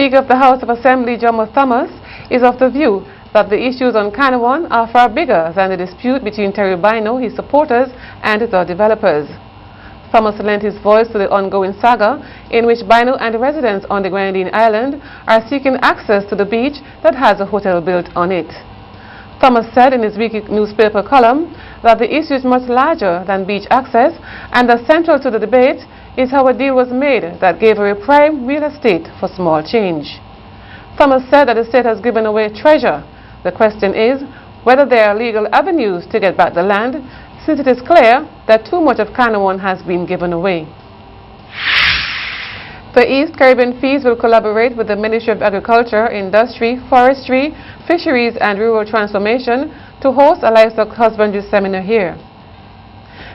Speaker of the House of Assembly, Jomo Thomas, is of the view that the issues on Kanawan are far bigger than the dispute between Terry Bino, his supporters, and the developers. Thomas lent his voice to the ongoing saga in which Bino and the residents on the Grenadine Island are seeking access to the beach that has a hotel built on it. Thomas said in his weekly newspaper column that the issue is much larger than beach access and that central to the debate is how a deal was made that gave away prime real estate for small change. Thomas said that the state has given away treasure. The question is whether there are legal avenues to get back the land, since it is clear that too much of Kanawan has been given away. The East Caribbean Fees will collaborate with the Ministry of Agriculture, Industry, Forestry, Fisheries and Rural Transformation to host a livestock husbandry seminar here.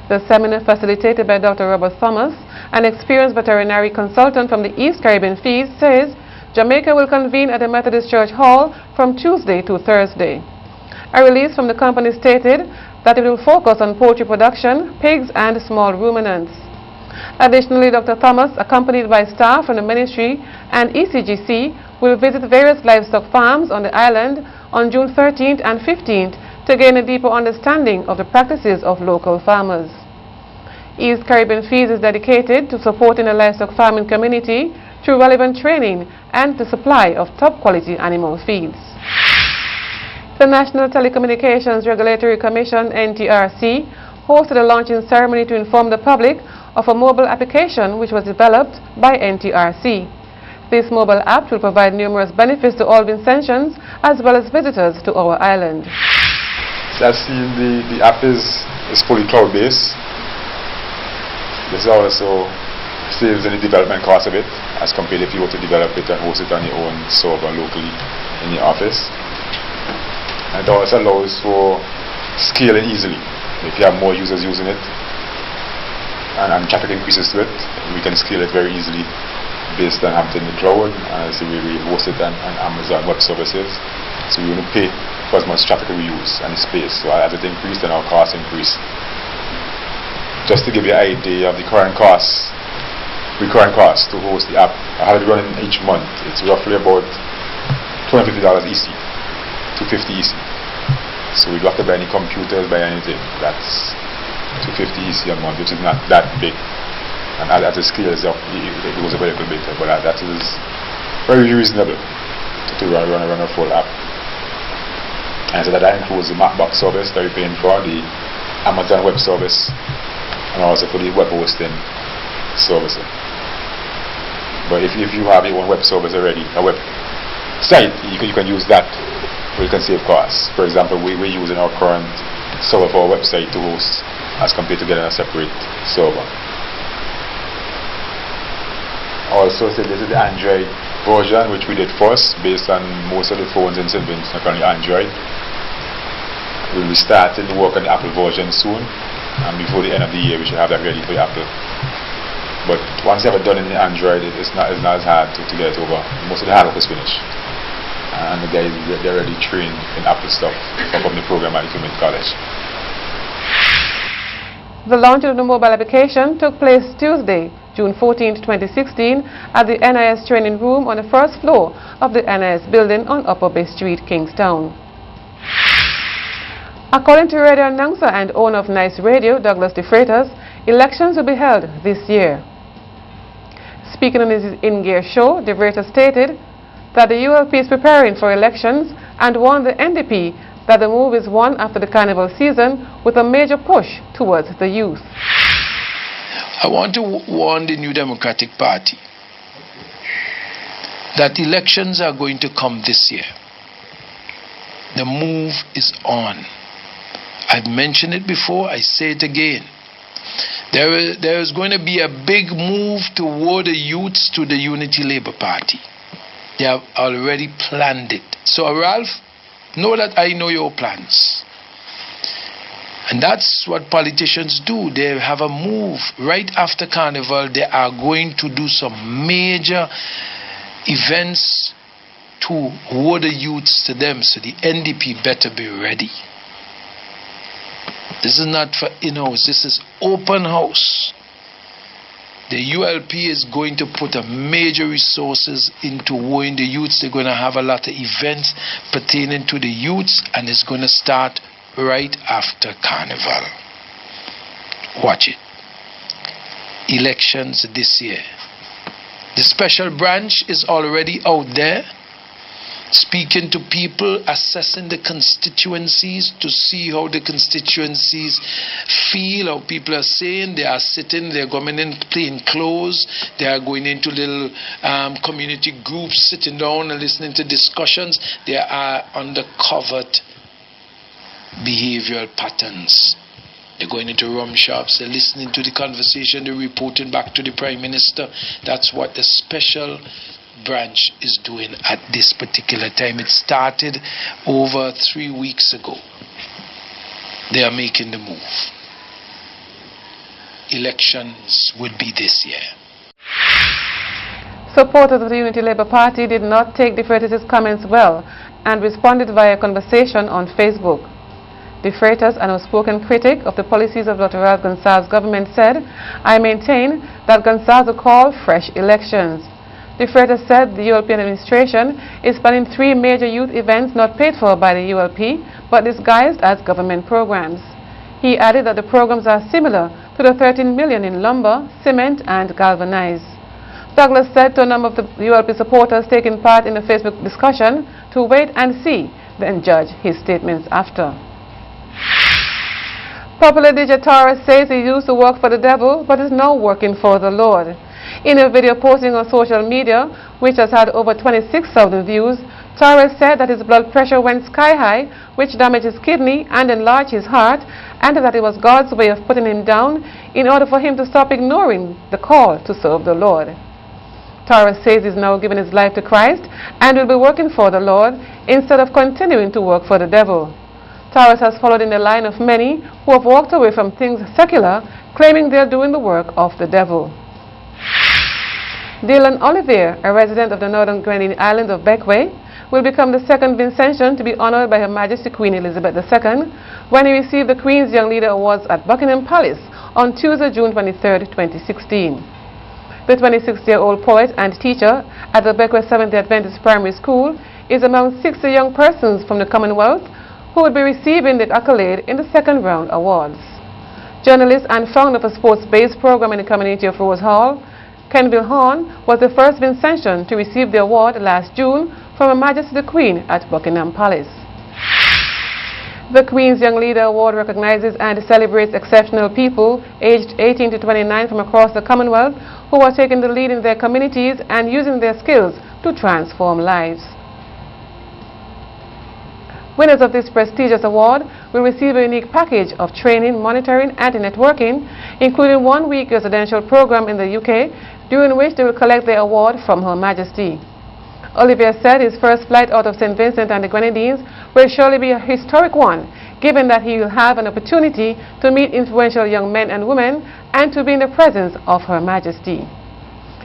The seminar, facilitated by Dr. Robert Thomas, an experienced veterinary consultant from the East Caribbean Fees, says Jamaica will convene at the Methodist Church Hall from Tuesday to Thursday. A release from the company stated that it will focus on poultry production, pigs and small ruminants. Additionally, Dr. Thomas, accompanied by staff from the ministry and ECGC, will visit various livestock farms on the island on June 13th and 15th to gain a deeper understanding of the practices of local farmers. East Caribbean Fees is dedicated to supporting the livestock farming community through relevant training and the supply of top-quality animal feeds. The National Telecommunications Regulatory Commission, NTRC, hosted a launching ceremony to inform the public of a mobile application which was developed by NTRC. This mobile app will provide numerous benefits to all Vincentians as well as visitors to our island. So I've seen the app is fully cloud-based. This also saves any development cost of it as compared if you were to develop it and host it on your own server locally in your office. And it also allows for scaling easily. If you have more users using it and traffic increases to it, we can scale it very easily based on having it in the cloud, as we host it on Amazon Web Services. So we wouldn't pay for as much traffic we use and the space. So as it increased, then our costs increase. Just to give you an idea of the recurring costs to host the app, I have it running each month. It's roughly about $250 EC, $250 EC. So we don't have to buy any computers, buy anything. That's $250 EC a month, which is not that big. And as it scales up, it goes a little bit better. But that is very reasonable to run a full app. And so that includes the Mapbox service that we're paying for, the Amazon Web Service, and also for the web hosting service. But if you have your own web service already, a web site, you can use that where you can save costs. For example, we're using our current server for our website to host as compared to getting a separate server. Also, so this is the Android version which we did first based on most of the phones in St. Vincent are currently Android. We'll be starting to work on the Apple version soon, and before the end of the year we should have that ready for Apple. But once you have it done in the Android, it's not as hard to get it over. Most of the hard work is finished. And the guys, they're already trained in Apple stuff from the program at the Community College. The launch of the mobile application took place Tuesday, June 14, 2016, at the NIS training room on the first floor of the NIS building on Upper Bay Street, Kingstown. According to radio announcer and owner of Nice Radio, Douglas De Freitas, elections will be held this year. Speaking on his in-gear show, De Freitas stated that the ULP is preparing for elections and warned the NDP that the move is one after the carnival season with a major push towards the youth. I want to warn the New Democratic Party that elections are going to come this year. The move is on. I've mentioned it before, I say it again. There is going to be a big move toward the youths to the Unity Labour Party. They have already planned it. So Ralph, know that I know your plans. And that's what politicians do. They have a move. Right after Carnival, they are going to do some major events to hold the youths to them. So the NDP better be ready. This is not for in-house. This is open house. The ULP is going to put a major resources into wooing the youths. They're going to have a lot of events pertaining to the youths, and it's going to start right after Carnival. Watch it. Elections this year. The special branch is already out there, speaking to people, assessing the constituencies to see how the constituencies feel, how people are saying. They are sitting, they're coming in plain clothes, they are going into little community groups, sitting down and listening to discussions. They are under covert behavioral patterns. They're going into rum shops, they're listening to the conversation, they're reporting back to the Prime Minister. That's what the special branch is doing at this particular time. It started over 3 weeks ago. They are making the move. Elections will be this year. Supporters of the Unity Labour Party did not take the Freitas' comments well and responded via conversation on Facebook. The Freitas, an outspoken critic of the policies of Dr. Ralph Gonsalves' government, said, "I maintain that Gonsalves will call fresh elections." The Freitas said the European administration is planning 3 major youth events not paid for by the ULP, but disguised as government programs. He added that the programs are similar to the 13 million in lumber, cement and galvanized. Douglas said to a number of the ULP supporters taking part in the Facebook discussion to wait and see, then judge his statements after. Popular DJ Taurus says he used to work for the devil but is now working for the Lord. In a video posting on social media, which has had over 26,000 views, Taurus said that his blood pressure went sky high, which damaged his kidney and enlarged his heart, and that it was God's way of putting him down in order for him to stop ignoring the call to serve the Lord. Taurus says he's now given his life to Christ and will be working for the Lord instead of continuing to work for the devil. Taurus has followed in the line of many who have walked away from things secular, claiming they are doing the work of the devil. Dylan Olivier, a resident of the northern Grenadine island of Beckway, will become the second Vincentian to be honored by Her Majesty Queen Elizabeth II when he received the Queen's Young Leader Awards at Buckingham Palace on Tuesday, June 23, 2016. The 26-year-old poet and teacher at the Beckway Seventh-day Adventist Primary School is among 60 young persons from the Commonwealth who will be receiving the accolade in the second round awards. Journalist and founder of a sports-based program in the community of Rose Hall, Kenville Horn was the first Vincentian to receive the award last June from Her Majesty the Queen at Buckingham Palace. The Queen's Young Leader Award recognizes and celebrates exceptional people aged 18 to 29 from across the Commonwealth who are taking the lead in their communities and using their skills to transform lives. Winners of this prestigious award will receive a unique package of training, monitoring and networking, including 1-week residential program in the UK, during which they will collect their award from Her Majesty. Olivier said his first flight out of St. Vincent and the Grenadines will surely be a historic one, given that he will have an opportunity to meet influential young men and women and to be in the presence of Her Majesty.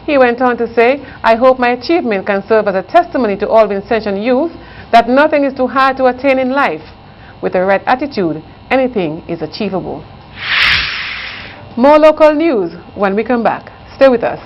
He went on to say, "I hope my achievement can serve as a testimony to all Vincentian youth that nothing is too hard to attain in life. With the right attitude, anything is achievable." More local news when we come back. Stay with us.